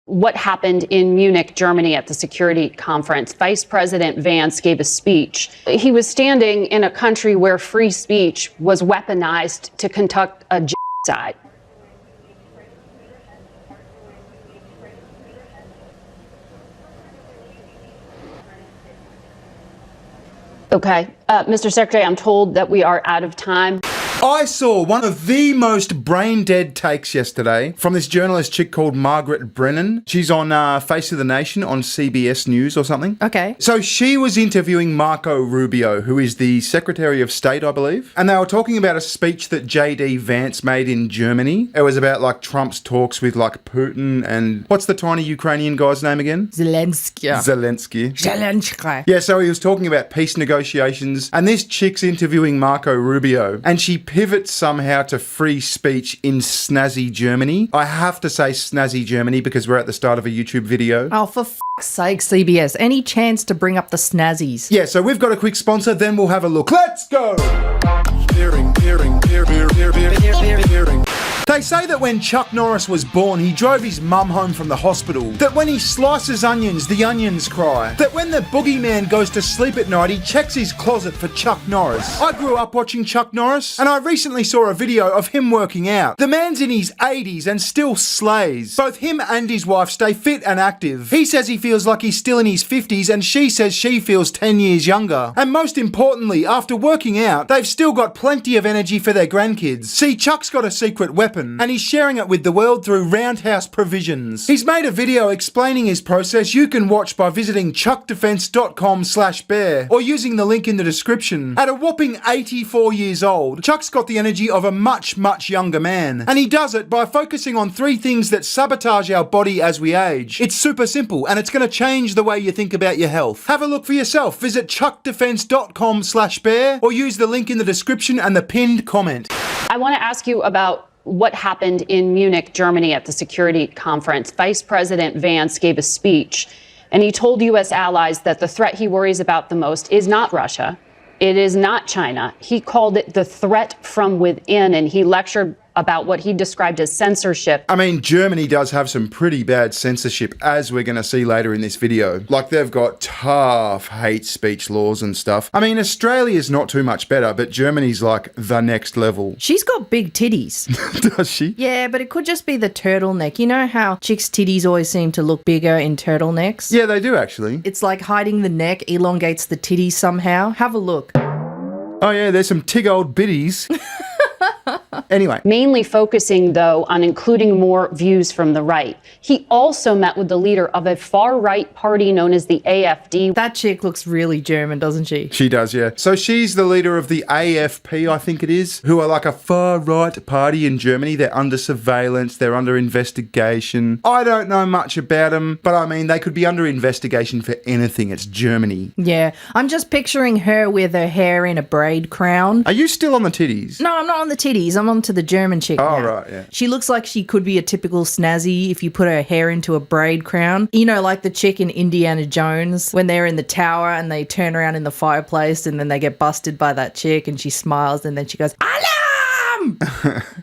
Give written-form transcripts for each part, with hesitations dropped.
what happened in Munich, Germany at the security conference. Vice President Vance gave a speech. He was standing in a country where free speech was weaponized to conduct a genocide. Okay, Mr. Secretary, I'm told that we are out of time. I saw one of the most brain-dead takes yesterday from this journalist chick called Margaret Brennan. She's on Face of the Nation on CBS News or something. Okay. So she was interviewing Marco Rubio, who is the Secretary of State, I believe. And they were talking about a speech that J.D. Vance made in Germany. It was about, like, Trump's talks with, like, Putin and... What's the tiny Ukrainian guy's name again? Zelensky. Yeah, so he was talking about peace negotiations. And this chick's interviewing Marco Rubio. And she pivots somehow to free speech in snazzy Germany. I have to say snazzy Germany because we're at the start of a YouTube video. Oh, for f***'s sake, CBS. Any chance to bring up the snazzies? Yeah, so we've got a quick sponsor, then we'll have a look. Let's go! They say that when Chuck Norris was born, he drove his mum home from the hospital. That when he slices onions, the onions cry. That when the boogeyman goes to sleep at night, he checks his closet for Chuck Norris. I grew up watching Chuck Norris, and I recently saw a video of him working out. The man's in his 80s and still slays. Both him and his wife stay fit and active. He says he feels like he's still in his 50s, and she says she feels 10 years younger. And most importantly, after working out, they've still got plenty of energy for their grandkids. See, Chuck's got a secret weapon, and he's sharing it with the world through Roundhouse Provisions. He's made a video explaining his process you can watch by visiting chuckdefense.com/bear or using the link in the description. At a whopping 84 years old, Chuck's got the energy of a much, much younger man. And he does it by focusing on 3 things that sabotage our body as we age. It's super simple, and it's going to change the way you think about your health. Have a look for yourself. Visit chuckdefense.com/bear or use the link in the description and the pinned comment. I want to ask you about what happened in Munich, Germany at the security conference. Vice President Vance gave a speech, and he told U.S. allies that the threat he worries about the most is not Russia. It is not China. He called it the threat from within, and he lectured about what he described as censorship. I mean, Germany does have some pretty bad censorship, as we're going to see later in this video. Like, they've got tough hate speech laws and stuff. I mean, Australia's not too much better, but Germany's like the next level. She's got big titties. Does she? Yeah, but it could just be the turtleneck. You know how chicks' titties always seem to look bigger in turtlenecks? Yeah, they do actually. It's like hiding the neck elongates the titties somehow. Have a look. Oh yeah, there's some tig old biddies. Anyway. Mainly focusing, though, on including more views from the right. He also met with the leader of a far-right party known as the AfD. That chick looks really German, doesn't she? She does, yeah. So she's the leader of the AFP, I think it is, who are like a far-right party in Germany. They're under surveillance. They're under investigation. I don't know much about them, but I mean, they could be under investigation for anything. It's Germany. Yeah. I'm just picturing her with her hair in a braid crown. Are you still on the titties? No, I'm not on the titties. I'm on to the German chick now. Oh, right, yeah. She looks like she could be a typical snazzy if you put her hair into a braid crown. You know, like the chick in Indiana Jones when they're in the tower and they turn around in the fireplace and then they get busted by that chick and she smiles and then she goes, "Alarm!"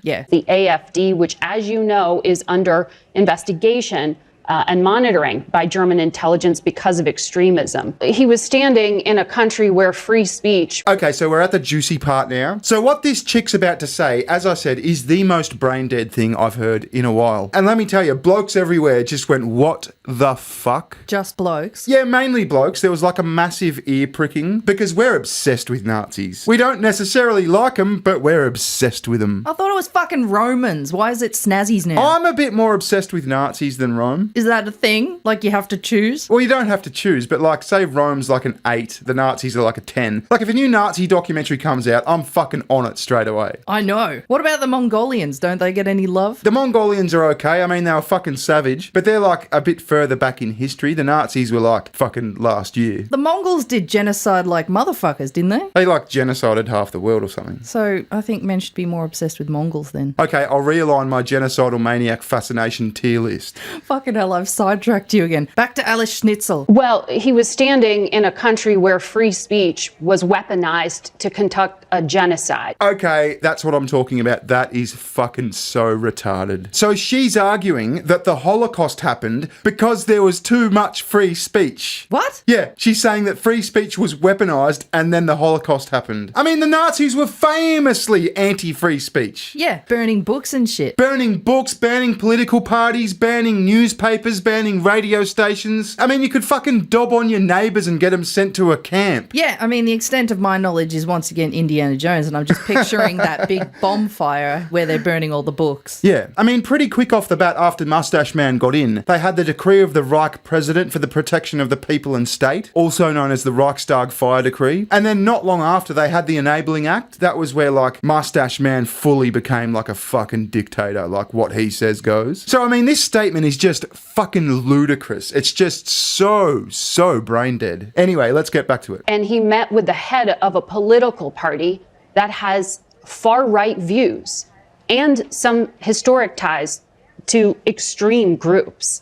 Yeah. The AfD, which, as you know, is under investigation and monitoring by German intelligence because of extremism. He was standing in a country where free speech... Okay, so we're at the juicy part now. So what this chick's about to say, as I said, is the most brain-dead thing I've heard in a while. And let me tell you, blokes everywhere just went, what the fuck? Just blokes? Yeah, mainly blokes. There was like a massive ear pricking because we're obsessed with Nazis. We don't necessarily like them, but we're obsessed with them. I thought it was fucking Romans. Why is it snazzies now? I'm a bit more obsessed with Nazis than Rome. Is that a thing? Like you have to choose? Well, you don't have to choose, but like, say Rome's like an 8, the Nazis are like a 10. Like, if a new Nazi documentary comes out, I'm fucking on it straight away. I know. What about the Mongolians? Don't they get any love? The Mongolians are okay. I mean, they were fucking savage, but they're like a bit further back in history. The Nazis were like fucking last year. The Mongols did genocide like motherfuckers, didn't they? They like genocided half the world or something. So I think men should be more obsessed with Mongols then. Okay, I'll realign my genocidal maniac fascination tier list. Fucking hell. Kyle, I've sidetracked you again. Back to Alice Schnitzel. Well, he was standing in a country where free speech was weaponized to conduct a genocide. Okay, that's what I'm talking about. That is fucking so retarded. So she's arguing that the Holocaust happened because there was too much free speech. What? Yeah, she's saying that free speech was weaponized and then the Holocaust happened. I mean, the Nazis were famously anti-free speech. Yeah, burning books and shit. Burning books, banning political parties, banning newspapers, banning radio stations. I mean, you could fucking dob on your neighbours and get them sent to a camp. Yeah, I mean, the extent of my knowledge is once again Indiana Jones, and I'm just picturing that big bonfire where they're burning all the books. Yeah, I mean, pretty quick off the bat after Mustache Man got in, they had the decree of the Reich President for the protection of the people and state, also known as the Reichstag Fire Decree. And then not long after, they had the Enabling Act. That was where, like, Mustache Man fully became like a fucking dictator, like what he says goes. So, I mean, this statement is just fucking ludicrous. It's just so brain dead. Anyway, let's get back to it. And he met with the head of a political party that has far-right views and some historic ties to extreme groups.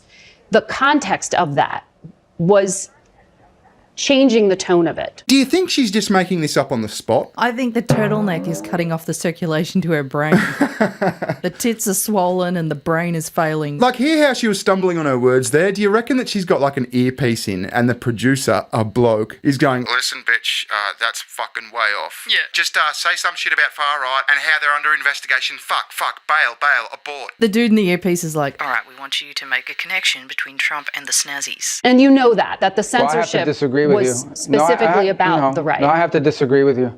The context of that was changing the tone of it. Do you think she's just making this up on the spot? I think the turtleneck is cutting off the circulation to her brain. The tits are swollen and the brain is failing. Like, hear how she was stumbling on her words there? Do you reckon that she's got like an earpiece in and the producer, a bloke, is going, listen, bitch, that's fucking way off. Yeah. Just say some shit about far right and how they're under investigation. Fuck, bail, abort. The dude in the earpiece is like, all right, we want you to make a connection between Trump and the snazzies. And you know that the censorship I have to disagree with was you. specifically about the right. No, I have to disagree with you.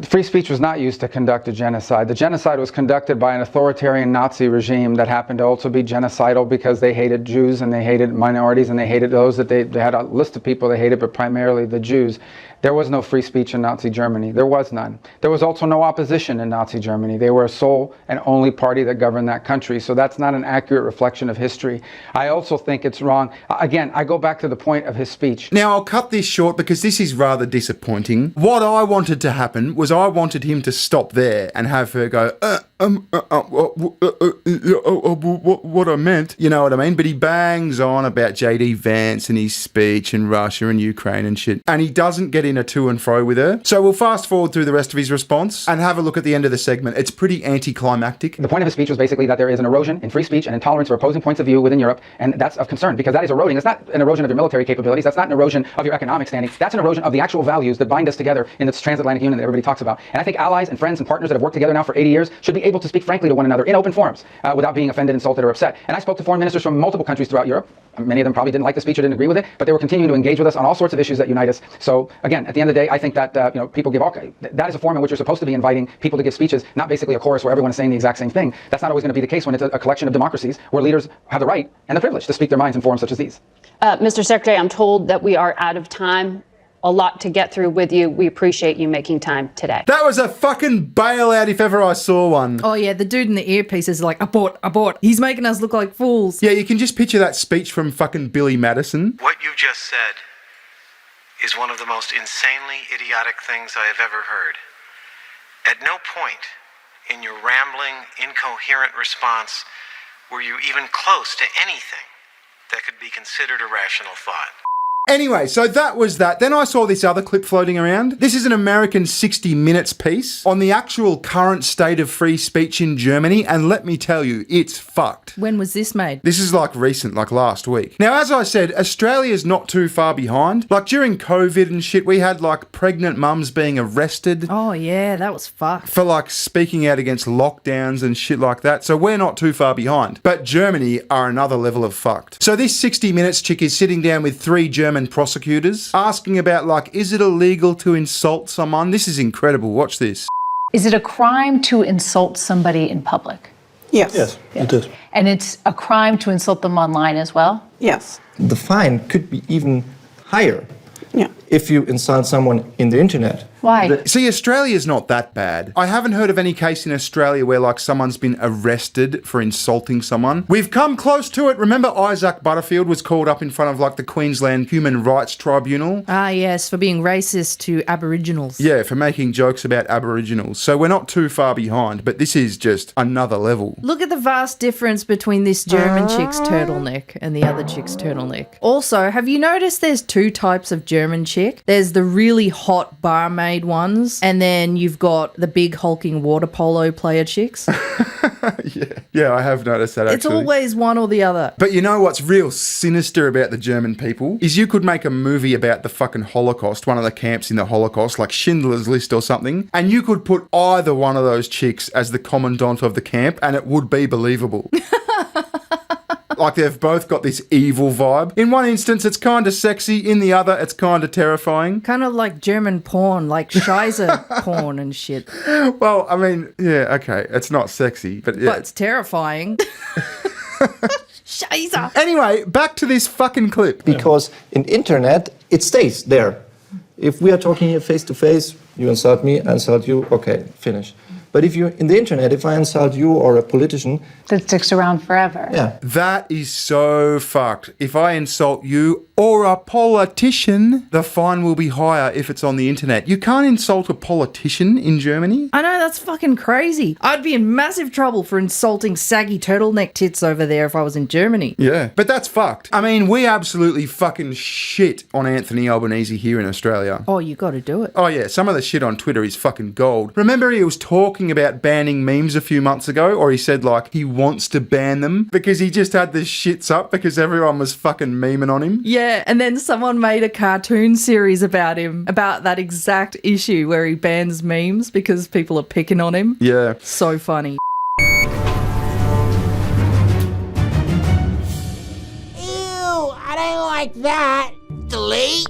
Free speech was not used to conduct a genocide. The genocide was conducted by an authoritarian Nazi regime that happened to also be genocidal because they hated Jews and they hated minorities and they hated those that they had a list of people they hated, but primarily the Jews. There was no free speech in Nazi Germany. There was none. There was also no opposition in Nazi Germany. They were a sole and only party that governed that country. So that's not an accurate reflection of history. I also think it's wrong. Again, I go back to the point of his speech. Now, I'll cut this short because this is rather disappointing. What I wanted to happen was I wanted him to stop there and have her go, what I meant, you know what I mean? But he bangs on about JD Vance and his speech and Russia and Ukraine and shit. And he doesn't get in a to and fro with her. So we'll fast forward through the rest of his response and have a look at the end of the segment. It's pretty anticlimactic. The point of his speech was basically that there is an erosion in free speech and intolerance for opposing points of view within Europe, and that's of concern because that is eroding. It's not an erosion of your military capabilities. That's not an erosion of your economic standing. That's an erosion of the actual values that bind us together in this transatlantic union that everybody talks about. And I think allies and friends and partners that have worked together now for 80 years should be able to speak frankly to one another in open forums without being offended, insulted, or upset. And I spoke to foreign ministers from multiple countries throughout Europe. Many of them probably didn't like the speech or didn't agree with it, but they were continuing to engage with us on all sorts of issues that unite us. So again, at the end of the day, I think that people give all. That is a forum in which you're supposed to be inviting people to give speeches, not basically a chorus where everyone is saying the exact same thing. That's not always going to be the case when it's a collection of democracies where leaders have the right and the privilege to speak their minds in forums such as these. Mr. Secretary, I'm told that we are out of time. A lot to get through with you. We appreciate you making time today. That was a fucking bailout if ever I saw one. oh yeah, the dude in the earpiece is like, abort. He's making us look like fools. Yeah, you can just picture that speech from fucking Billy Madison. What you've just said is one of the most insanely idiotic things I have ever heard. At no point in your rambling, incoherent response were you even close to anything that could be considered a rational thought. Anyway, so that was that. Then I saw this other clip floating around. This is an American 60 Minutes piece on the actual current state of free speech in Germany, and let me tell you, it's fucked. When was this made? This is like recent, like last week. Now, as I said, Australia's not too far behind. Like during COVID and shit, we had like pregnant mums being arrested. Oh yeah, that was fucked. For like speaking out against lockdowns and shit like that. So we're not too far behind. But Germany are another level of fucked. So this 60 Minutes chick is sitting down with 3 German prosecutors asking about like, is it illegal to insult someone? This is incredible. Watch this. Is it a crime to insult somebody in public? Yes, it is. And it's a crime to insult them online as well? Yes. The fine could be even higher. Yeah. if you insult someone in the internet. Why? See, Australia's not that bad. I haven't heard of any case in Australia where, like, someone's been arrested for insulting someone. We've come close to it. Remember Isaac Butterfield was called up in front of, like, the Queensland Human Rights Tribunal? Ah, yes, for being racist to Aboriginals. Yeah, for making jokes about Aboriginals. So we're not too far behind, but this is just another level. Look at the vast difference between this German chick's turtleneck and the other chick's turtleneck. Also, have you noticed there's two types of German chick? There's the really hot barmaid ones, and then you've got the big hulking water polo player chicks. Yeah, I have noticed that, actually. It's always one or the other. But you know what's real sinister about the German people? Is you could make a movie about the fucking Holocaust, one of the camps in the Holocaust, like Schindler's List or something, and you could put either one of those chicks as the commandant of the camp, and it would be believable. Like, they've both got this evil vibe. In one instance, it's kind of sexy. In the other, it's kind of terrifying. Kind of like German porn, like Scheiße porn and shit. Well, I mean, yeah, okay. It's not sexy, but yeah. But it's terrifying. Scheiße. Anyway, back to this fucking clip. Because in internet, it stays there. If we are talking here face to face, you insult me, I insult you, okay, finish. But if you in the internet, if I insult you or a politician, That sticks around forever. yeah, That is so fucked. If I insult you or a politician, the fine will be higher if it's on the internet. You can't insult a politician in Germany. I know, that's fucking crazy. I'd be in massive trouble for insulting saggy turtleneck tits over there if I was in Germany. Yeah, but that's fucked. I mean, we absolutely fucking shit on Anthony Albanese here in Australia. Oh, you got to do it. Oh yeah, some of the shit on Twitter is fucking gold. Remember he was talking about banning memes a few months ago, or he said like he wants to ban them because he just had the shits up because everyone was fucking memeing on him. Yeah, and then someone made a cartoon series about him, about that exact issue where he bans memes because people are picking on him. Yeah. So funny. Ew, I don't like that. Delete.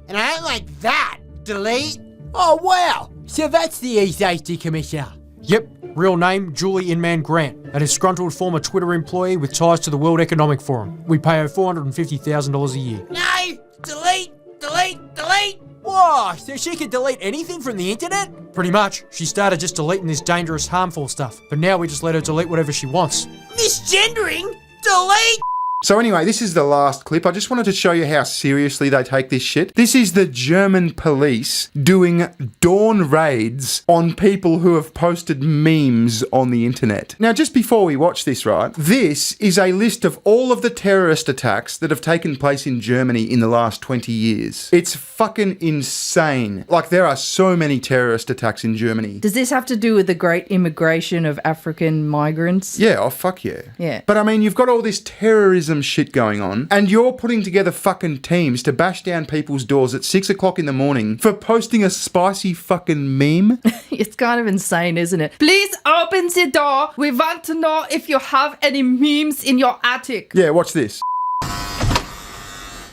And I don't like that. Delete. Oh, wow. So that's the East Safety Commissioner. Yep, real name Julie Inman Grant, a disgruntled former Twitter employee with ties to the World Economic Forum. We pay her $450,000 a year. No, delete, delete, delete. Whoa, so she can delete anything from the internet? Pretty much. She started just deleting this dangerous, harmful stuff, but now we just let her delete whatever she wants. Misgendering? Delete? So anyway, this is the last clip. I just wanted to show you how seriously they take this shit. This is the German police doing dawn raids on people who have posted memes on the internet. Now, just before we watch this, right, this is a list of all of the terrorist attacks that have taken place in Germany in the last 20 years. It's fucking insane. Like, there are so many terrorist attacks in Germany. Does this have to do with the great immigration of African migrants? Yeah, oh fuck yeah. Yeah. But I mean, you've got all this terrorism shit going on, and you're putting together fucking teams to bash down people's doors at 6 o'clock in the morning for posting a spicy fucking meme. It's kind of insane, isn't it? Please open the door. We want to know if you have any memes in your attic. Yeah, watch this.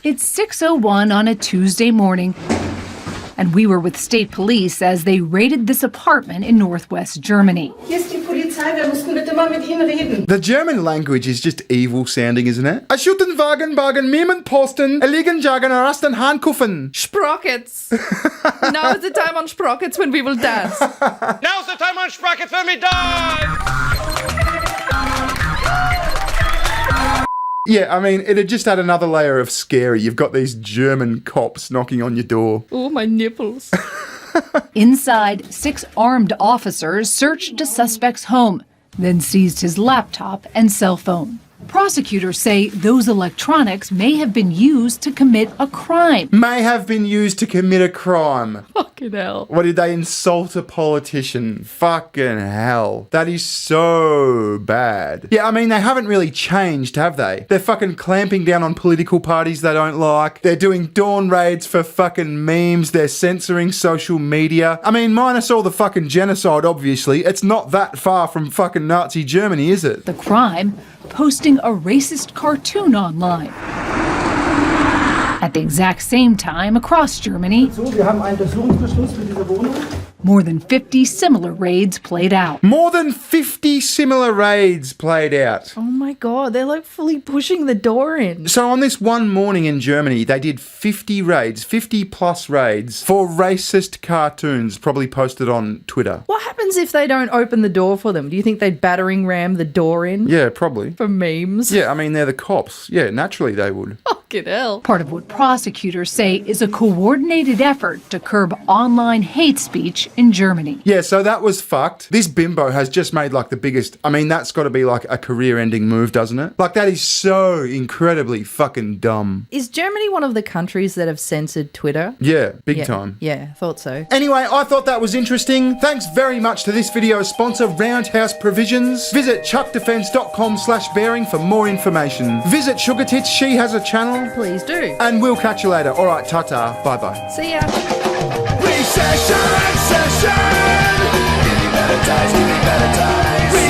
It's 6:01 on a Tuesday morning, and we were with state police as they raided this apartment in northwest Germany. The German language is just evil sounding, isn't it? A shooten Wagen, Wagen, Memen posten, a liegen jagen, a rasten Handkuffen. Sprockets. Now is the time on Sprockets when we will dance. Now's the time on Sprockets when we die! Yeah, I mean, it had just had another layer of scary. You've got these German cops knocking on your door. Oh, my nipples. Inside, 6 armed officers searched a suspect's home, then seized his laptop and cell phone. Prosecutors say those electronics may have been used to commit a crime. May have been used to commit a crime. Fucking hell. What, did they insult a politician? Fucking hell. That is so bad. Yeah, I mean, they haven't really changed, have they? They're fucking clamping down on political parties they don't like. They're doing dawn raids for fucking memes. They're censoring social media. I mean, minus all the fucking genocide, obviously. It's not that far from fucking Nazi Germany, is it? The crime? Posting a racist cartoon online. At the exact same time across Germany, More than 50 similar raids played out. More than 50 similar raids played out. Oh my God, they're like fully pushing the door in. So on this one morning in Germany, they did 50 raids, 50 plus raids for racist cartoons, probably posted on Twitter. What happens if they don't open the door for them? Do you think they'd battering ram the door in? Yeah, probably. For memes? Yeah, I mean, they're the cops. Yeah, naturally they would. Fucking hell. Part of what prosecutors say is a coordinated effort to curb online hate speech in Germany. Yeah, so that was fucked. This bimbo has just made like the biggest, I mean, that's got to be like a career-ending move, doesn't it? Like that is so incredibly fucking dumb. Is Germany one of the countries that have censored Twitter? Yeah, big time. Yeah, thought so. Anyway, I thought that was interesting. Thanks very much to this video's sponsor, Roundhouse Provisions. Visit chuckdefense.com/bearing for more information. Visit SugarTits, she has a channel. Please do. And we'll catch you later. All right, ta-ta. Bye-bye. See ya. Recession, recession. Giving better times, giving better times.